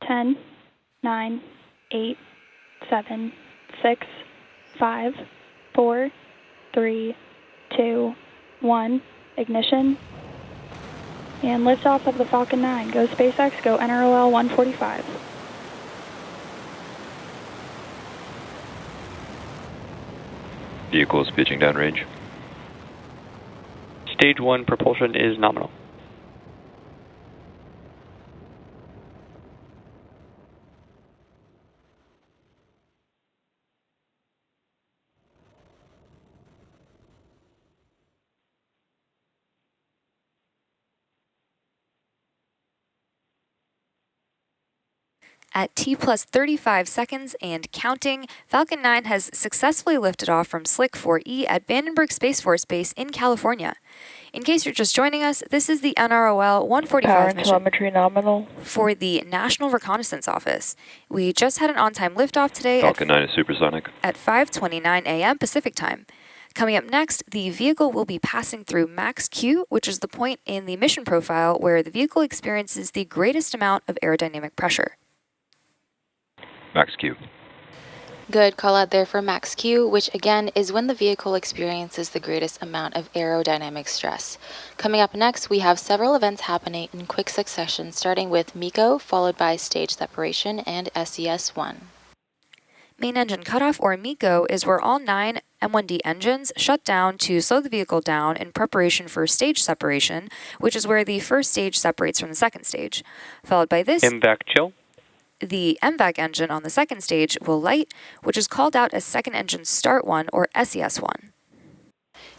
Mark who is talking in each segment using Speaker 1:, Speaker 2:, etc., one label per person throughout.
Speaker 1: 10, 9, 8, 7, 6, 5, 4, 3, 2, 1. Ignition. And liftoff of the Falcon 9. Go SpaceX, go NROL 145.
Speaker 2: Vehicle is pitching downrange.
Speaker 3: Stage 1 propulsion is nominal.
Speaker 4: At T plus 35 seconds and counting, Falcon 9 has successfully lifted off from Slick 4E at Vandenberg Space Force Base in California. In case you're just joining us, this is the NROL 145
Speaker 5: Power and
Speaker 4: mission
Speaker 5: telemetry nominal
Speaker 4: for the National Reconnaissance Office. We just had an on-time liftoff today
Speaker 2: Falcon 9 is supersonic.
Speaker 4: at 5:29 a.m. Pacific time. Coming up next, the vehicle will be passing through max Q, which is the point in the mission profile where the vehicle experiences the greatest amount of aerodynamic pressure.
Speaker 2: Max Q.
Speaker 6: Good call out there for max Q, which again is when the vehicle experiences the greatest amount of aerodynamic stress. Coming up next, we have several events happening in quick succession, starting with MECO, followed by stage separation and SES-1.
Speaker 4: Main engine cutoff, or MECO, is where all 9 M1D engines shut down to slow the vehicle down in preparation for stage separation, which is where the first stage separates from the second stage. Followed by this,
Speaker 3: MVAC chill.
Speaker 4: the MVAC engine on the second stage will light, which is called out as second engine start 1, or SES-1.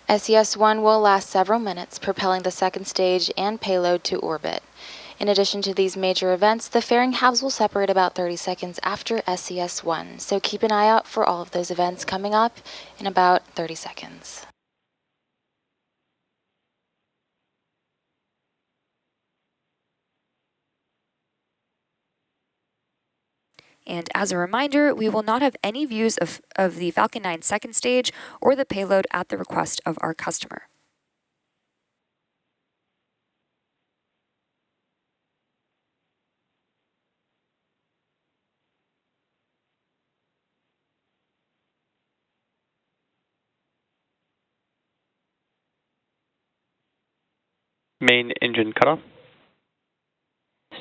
Speaker 6: SES-1 will last several minutes, propelling the second stage and payload to orbit. In addition to these major events, the fairing halves will separate about 30 seconds after SES-1, so keep an eye out for all of those events coming up in about 30 seconds.
Speaker 4: And as a reminder, we will not have any views of the Falcon 9 second stage or the payload at the request of our customer.
Speaker 3: Main engine cutoff.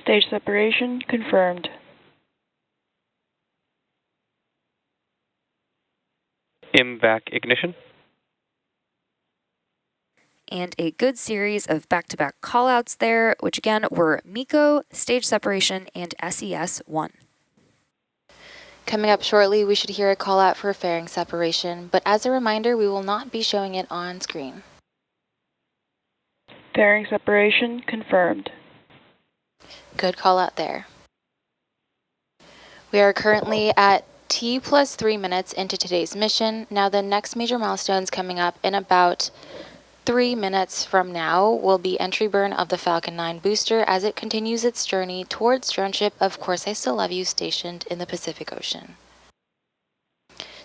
Speaker 5: stage separation confirmed.
Speaker 3: MVAC ignition.
Speaker 4: And a good series of back-to-back callouts there, which again were MECO, stage separation, and SES-1.
Speaker 6: Coming up shortly, we should hear a call out for fairing separation, but as a reminder, we will not be showing it on screen.
Speaker 5: Fairing separation confirmed.
Speaker 6: Good call out there. We are currently at T plus 3 minutes into today's mission. Now the next major milestones coming up in about 3 minutes from now will be entry burn of the Falcon 9 booster as it continues its journey towards drone ship Of Course I Still Love You stationed in the Pacific Ocean.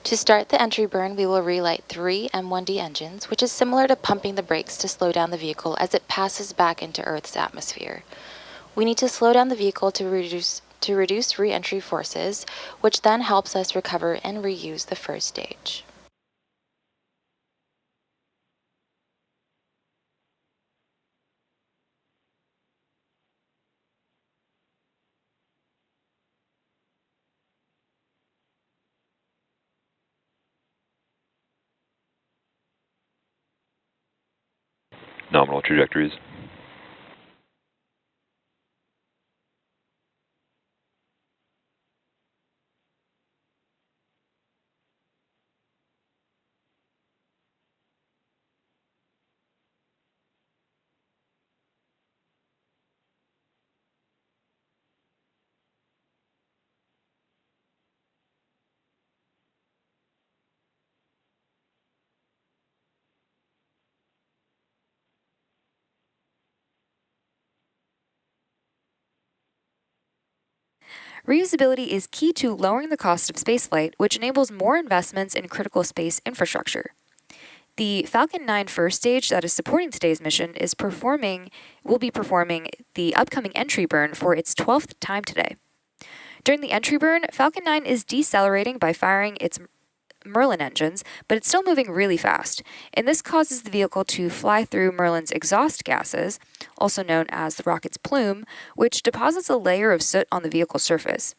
Speaker 6: To start the entry burn, we will relight 3 M1D engines, which is similar to pumping the brakes to slow down the vehicle as it passes back into Earth's atmosphere. We need to slow down the vehicle to reduce re-entry forces, which then helps us recover and reuse the first stage.
Speaker 2: Nominal trajectories.
Speaker 4: Reusability is key to lowering the cost of spaceflight, which enables more investments in critical space infrastructure. The Falcon 9 first stage that is supporting today's mission will be performing the upcoming entry burn for its 12th time today. During the entry burn, Falcon 9 is decelerating by firing its Merlin engines, but it's still moving really fast, and this causes the vehicle to fly through Merlin's exhaust gases, also known as the rocket's plume, which deposits a layer of soot on the vehicle's surface.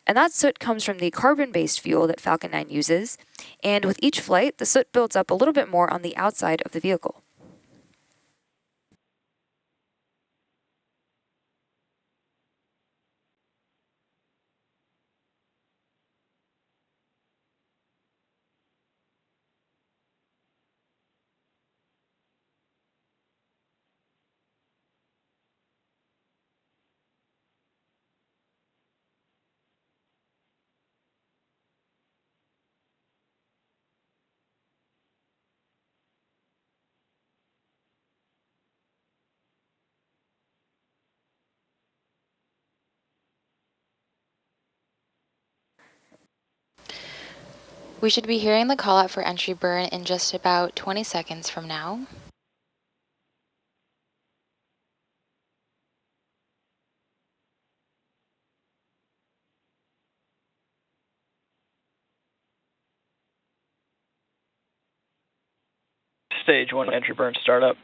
Speaker 4: And that soot comes from the carbon-based fuel that Falcon 9 uses, and with each flight, the soot builds up a little bit more on the outside of the vehicle.
Speaker 6: We should be hearing the call out for entry burn in just about 20 seconds from now.
Speaker 7: Stage 1 entry burn startup.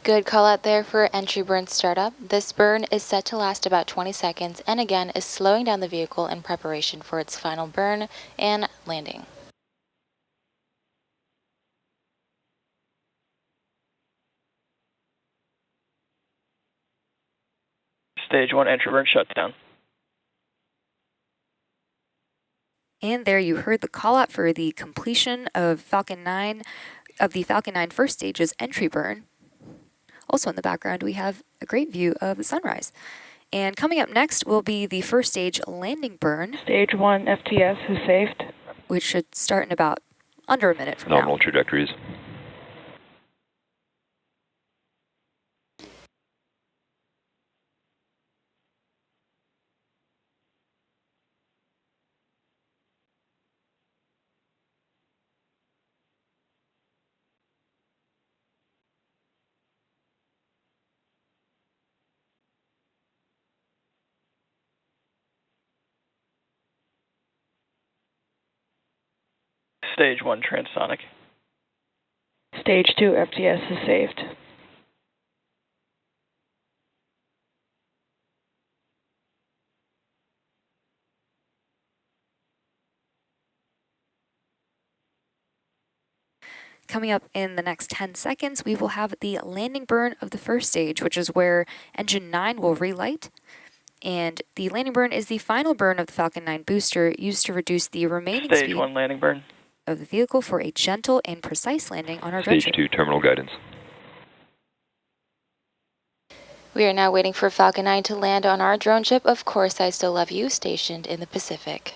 Speaker 6: Good call out there for entry burn startup. This burn is set to last about 20 seconds and again is slowing down the vehicle in preparation for its final burn and landing.
Speaker 7: Stage 1 entry burn shutdown.
Speaker 4: And there you heard the call out for the completion of Falcon 9, of the Falcon 9 first stage's entry burn. Also in the background, we have a great view of the sunrise. And coming up next will be the first stage landing burn.
Speaker 5: Stage 1 FTS is saved.
Speaker 4: Which should start in about under a minute from
Speaker 2: Nominal
Speaker 4: now.
Speaker 2: trajectories.
Speaker 7: Stage 1 transonic.
Speaker 5: Stage 2 FTS is saved.
Speaker 4: Coming up in the next 10 seconds, we will have the landing burn of the first stage, which is where engine 9 will relight. And the landing burn is the final burn of the Falcon 9 booster used to reduce the remaining
Speaker 7: Stage
Speaker 4: speed
Speaker 7: 1 landing burn.
Speaker 4: of the vehicle for a gentle and precise landing on our drone
Speaker 2: Stage
Speaker 4: ship.
Speaker 2: 2 terminal guidance.
Speaker 6: We are now waiting for Falcon 9 to land on our drone ship, Of Course I Still Love You, stationed in the Pacific.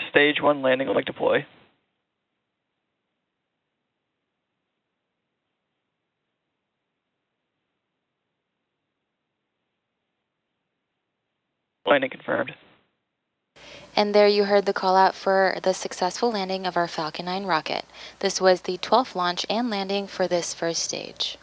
Speaker 7: Stage 1 landing leg deploy. Landing confirmed.
Speaker 6: And there you heard the call out for the successful landing of our Falcon 9 rocket. This was the 12th launch and landing for this first stage.